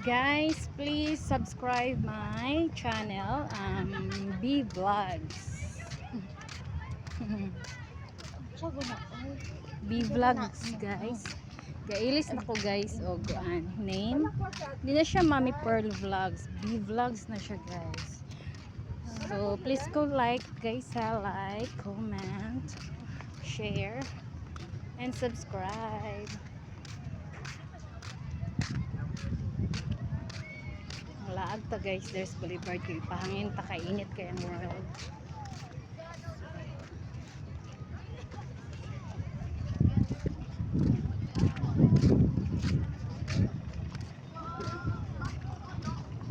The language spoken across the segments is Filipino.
Guys, please subscribe my channel, B Vlogs. B Vlogs, guys. Gailis na ko, guys. O, goan. Name. Hindi na siya Mami Pearl Vlogs. B Vlogs na siya, guys. So, please go like, guys, ha. Like, comment, share, and subscribe. Laag ta, guys. There's Boulevard. Kaya pahangin ta, kainit kaya ang world.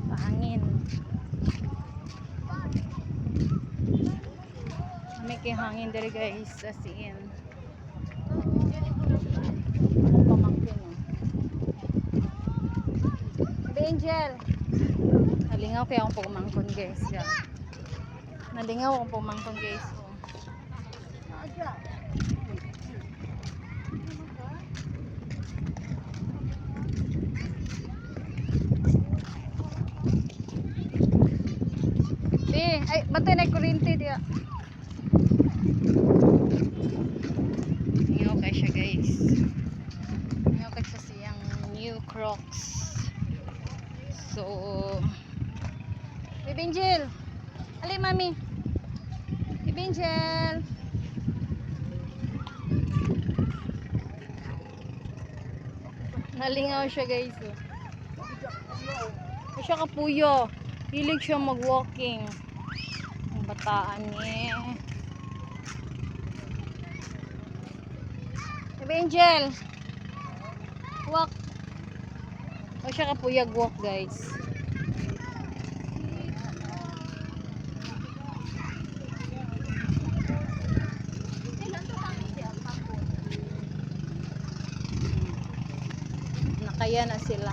Pahangin. May kihangin dere, guys. As in. Pamangkin, oh. Angel. Nalingaw kaya akong pumangkon, guys. Yeah. Nalingaw akong pumangkon, guys. Oh. Ay, bantay na kuryente dia. Ngayon kay siya, guys. Ngayon kay sa siyang new Crocs. So, Baby Angel. Ali, mami. Baby Angel. Nalingaw siya, guys. Oh. Siya kapuyo. Hilig siya mag-walking. Ang bataan niya. Baby Angel. Walk. O siya kapuyag walk, guys. Nakaya na sila.